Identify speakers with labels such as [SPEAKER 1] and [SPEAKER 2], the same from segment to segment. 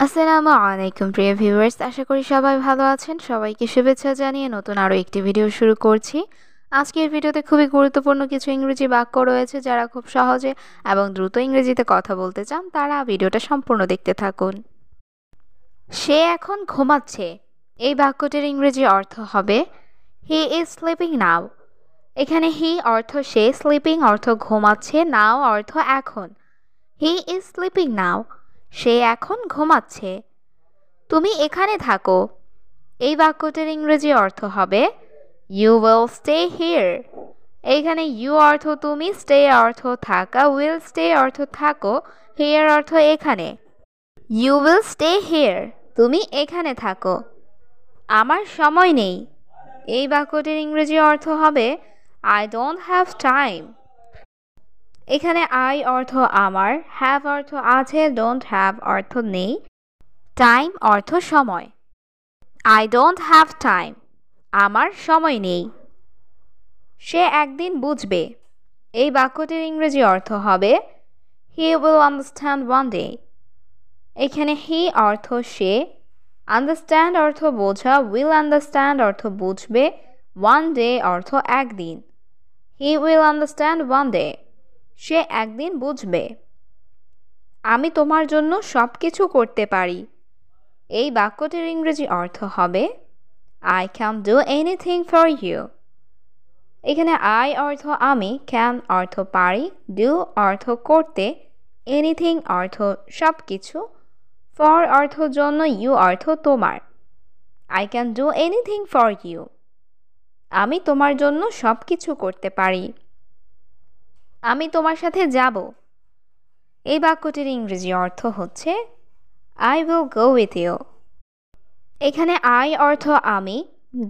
[SPEAKER 1] আসসালামু আলাইকুম প্রিয় ভিউয়ার্স, আশা করি সবাই ভালো আছেন। সবাইকে শুভেচ্ছা জানিয়ে নতুন আরও একটি ভিডিও শুরু করছি। আজকের ভিডিওতে খুবই গুরুত্বপূর্ণ কিছু ইংরেজি বাক্য রয়েছে। যারা খুব সহজে এবং দ্রুত ইংরেজিতে কথা বলতে চান তারা ভিডিওটা সম্পূর্ণ দেখতে থাকুন। সে এখন ঘুমাচ্ছে। এই বাক্যটির ইংরেজি অর্থ হবে হি ইজ স্লিপিং নাও। এখানে হি অর্থ সে, স্লিপিং অর্থ ঘুমাচ্ছে, নাও অর্থ এখন। He is sleeping now. সে এখন ঘুমাচ্ছে। তুমি এখানে থাকো। এই বাক্যটির ইংরেজি অর্থ হবে ইউ উইল স্টে হিয়ার। এইখানে ইউ অর্থ তুমি, স্টে অর্থ থাকা, উইল স্টে অর্থ থাকো, হিয়ার অর্থ এখানে। You will stay here. তুমি এখানে থাকো। আমার সময় নেই। এই বাক্যটির ইংরেজি অর্থ হবে আই ডোন্ট হ্যাভ টাইম। এখানে আই অর্থ আমার, হ্যাভ অর্থ আছে, ডোন্ট হ্যাভ অর্থ নেই, টাইম অর্থ সময়। I don't have time. আমার সময় নেই। সে একদিন বুঝবে। এই বাক্যটির ইংরেজি অর্থ হবে হি উইল আন্ডারস্ট্যান্ড ওয়ান ডে। এখানে হি অর্থ সে, আন্ডারস্ট্যান্ড অর্থ বোঝা, উইল আন্ডারস্ট্যান্ড অর্থ বুঝবে, ওয়ান ডে অর্থ একদিন। He will understand one day. সে একদিন বুঝবে। আমি তোমার জন্য সব কিছু করতে পারি। এই বাক্যটির ইংরেজি অর্থ হবে I can do anything for you. এখানে I অর্থ আমি, can অর্থ পারি, do অর্থ করতে, anything অর্থ সব কিছু, for অর্থ জন্য, you অর্থ তোমার। I can do anything for you. আমি তোমার জন্য সব কিছু করতে পারি। আমি তোমার সাথে যাব। এই বাক্যটির ইংরেজি অর্থ হচ্ছে I will go with you. এখানে আই অর্থ আমি,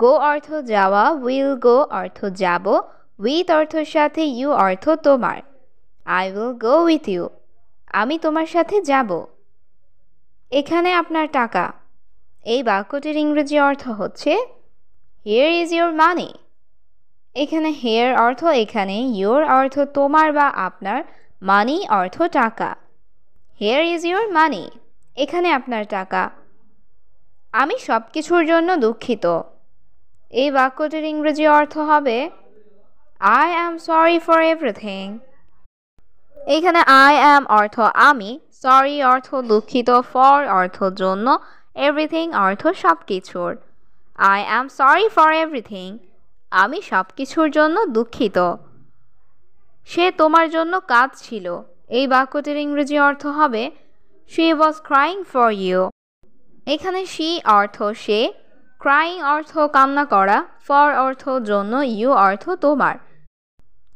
[SPEAKER 1] গো অর্থ যাওয়া, উইল গো অর্থ যাব, উইথ অর্থ সাথে, ইউ অর্থ তোমার। I will go with you. আমি তোমার সাথে যাব। এখানে আপনার টাকা। এই বাক্যটির ইংরেজি অর্থ হচ্ছে হিয়ার ইজ ইউর মানি। এখানে হিয়ার অর্থ এখানে, ইউর অর্থ তোমার বা আপনার, মানি অর্থ টাকা। হিয়ার ইজ ইউর মানি। এখানে আপনার টাকা। আমি সব কিছুর জন্য দুঃখিত। এই বাক্যটির ইংরেজি অর্থ হবে I am sorry for everything. এখানে আই অ্যাম অর্থ আমি, সরি অর্থ দুঃখিত, ফর অর্থ জন্য, এভরিথিং অর্থ সব কিছুর। I am sorry for everything. আমি সব কিছুর জন্য দুঃখিত। সে তোমার জন্য কাঁদছিল। এই বাক্যটির ইংরেজি অর্থ হবে she was crying for you. এখানে শি অর্থ সে, ক্রাইং অর্থ কান্না করা, ফর অর্থ জন্য, ইউ অর্থ তোমার।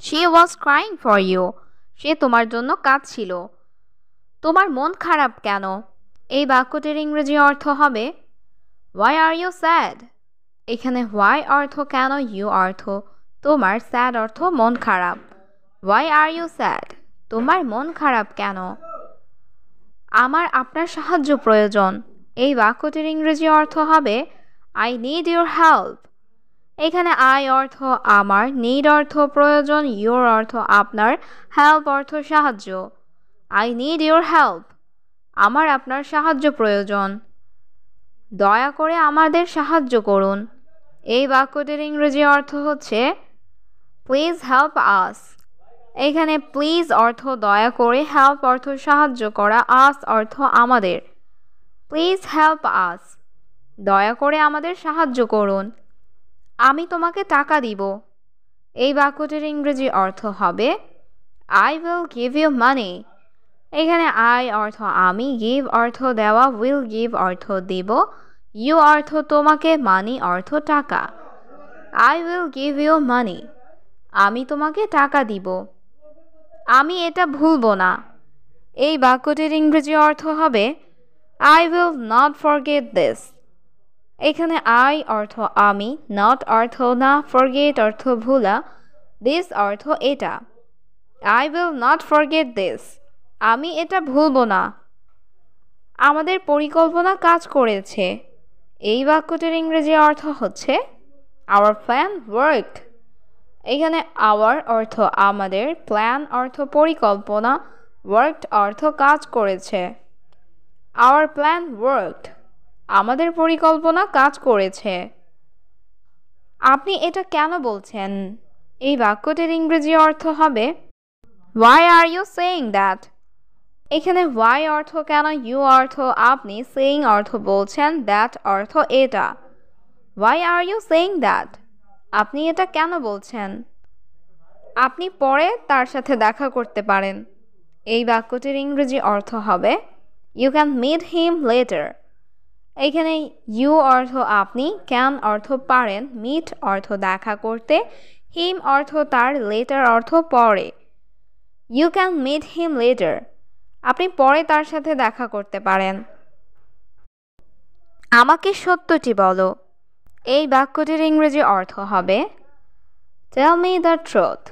[SPEAKER 1] She was crying for you. সে তোমার জন্য কাঁদছিল। তোমার মন খারাপ কেন? এই বাক্যটির ইংরেজি অর্থ হবে হোয়াই আর ইউ স্যাড। এখানে হোয়াই অর্থ কেন, ইউ অর্থ তোমার, স্যাড অর্থ মন খারাপ। Why are you sad. তোমার মন খারাপ কেন? আমার আপনার সাহায্য প্রয়োজন। এই বাক্যটির ইংরেজি অর্থ হবে আই নিড ইউর হেল্প। এখানে আই অর্থ আমার, নিড অর্থ প্রয়োজন, ইউর অর্থ আপনার, হেল্প অর্থ সাহায্য। I need your help. আমার আপনার সাহায্য প্রয়োজন। দয়া করে আমাদের সাহায্য করুন। এই বাক্যটির ইংরেজি অর্থ হচ্ছে প্লিজ হেল্প আস। এখানে প্লিজ অর্থ দয়া করে, হেল্প অর্থ সাহায্য করা, আস অর্থ আমাদের। Please help us. দয়া করে আমাদের সাহায্য করুন। আমি তোমাকে টাকা দিব। এই বাক্যটির ইংরেজি অর্থ হবে I will give you money. এখানে আই অর্থ আমি, গিভ অর্থ দেওয়া, উইল গিভ অর্থ দিব, ইউ অর্থ তোমাকে, মানি অর্থ টাকা। I will give you money. আমি তোমাকে টাকা দিব। আমি এটা ভুলব না। এই বাক্যটির ইংরেজি অর্থ হবে I will not forget this. এখানে আই অর্থ আমি, নট অর্থ না, ফরগেট অর্থ ভুলা, দিস অর্থ এটা। I will not forget this. আমি এটা ভুলব না। আমাদের পরিকল্পনা কাজ করেছে। এই বাক্যটির ইংরেজি অর্থ হচ্ছে আওয়ার প্ল্যান ওয়ার্কড। এখানে আওয়ার অর্থ আমাদের, প্ল্যান অর্থ পরিকল্পনা, ওয়ার্কড অর্থ কাজ করেছে। our plan worked. আমাদের পরিকল্পনা কাজ করেছে। আপনি এটা কেন বলছেন? এই বাক্যটির ইংরেজি অর্থ হবে Why are you saying that? এখানে why অর্থ কেন, you অর্থ আপনি, saying অর্থ বলছেন, that অর্থ এটা। Why are you saying that? আপনি এটা কেন বলছেন? আপনি পরে তার সাথে দেখা করতে পারেন। এই বাক্যটির ইংরেজি অর্থ হবে You can meet him later. এখানে you অর্থ আপনি, can অর্থ পারেন, meet অর্থ দেখা করতে, him অর্থ তার, later অর্থ পরে। You can meet him later. আপনি পরে তার সাথে দেখা করতে পারেন। আমাকে সত্যটি বলো। এই বাক্যটির ইংরেজি অর্থ হবে Tell me the truth.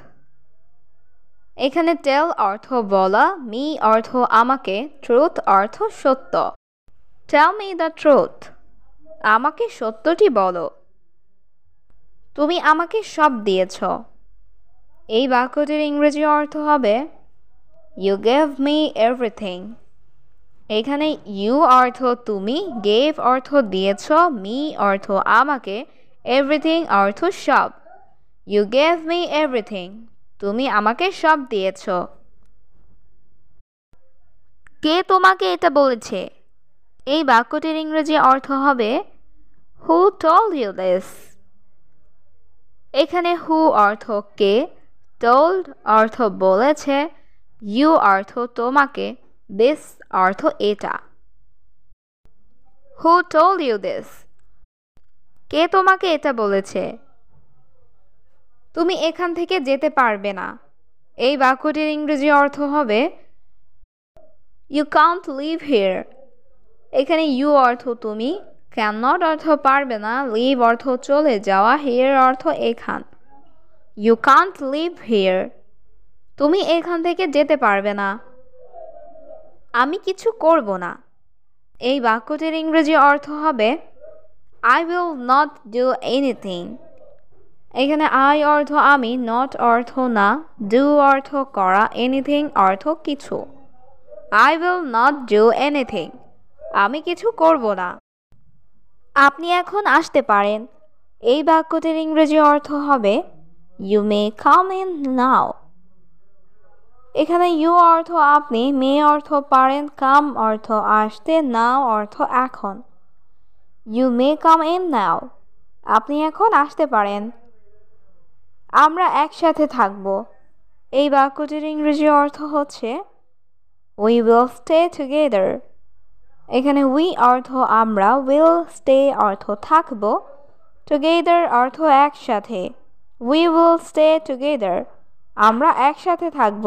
[SPEAKER 1] এখানে tell অর্থ বলা, me অর্থ আমাকে, truth অর্থ সত্য। Tell me the truth. আমাকে সত্যটি বলো। তুমি আমাকে সব দিয়েছ। এই বাক্যটির ইংরেজি অর্থ হবে You gave me everything. এখানে you অর্থ তুমি, gave অর্থ দিয়েছ, me অর্থ আমাকে, everything অর্থ সব। You gave me everything. তুমি আমাকে সব দিয়েছ। কে তোমাকে এটা বলেছে? এই বাক্যটির ইংরেজি অর্থ হবে Who told you this? এখানে who অর্থ কে, told অর্থ বলেছে, you অর্থ তোমাকে, this অর্থ এটা। Who told you this? কে তোমাকে এটা বলেছে? তুমি এখান থেকে যেতে পারবে না। এই বাক্যটির ইংরেজি অর্থ হবে You can't live here. এখানে you অর্থ তুমি, cannot অর্থ পারবে না, live অর্থ চলে যাওয়া, here অর্থ এখান। You can't live here. তুমি এখান থেকে যেতে পারবে না। আমি কিছু করব না। এই বাক্যটির ইংরেজি অর্থ হবে I will not do anything. এখানে I অর্থ আমি, not অর্থ না, do অর্থ করা, anything অর্থ কিছু। I will not do anything. আমি কিছু করব না। আপনি এখন আসতে পারেন। এই বাক্যটির ইংরেজি অর্থ হবে You may come in now. এখানে you অর্থ আপনি, may অর্থ পারেন, come অর্থ আসতে, now অর্থ এখন। You may come in now. আপনি এখন আসতে পারেন। আমরা একসাথে থাকব। এই বাক্যটির ইংরেজি অর্থ হচ্ছে We will stay together. এখানে we অর্থ আমরা, will stay অর্থ থাকব, together অর্থ একসাথে। We will stay together. আমরা একসাথে থাকব।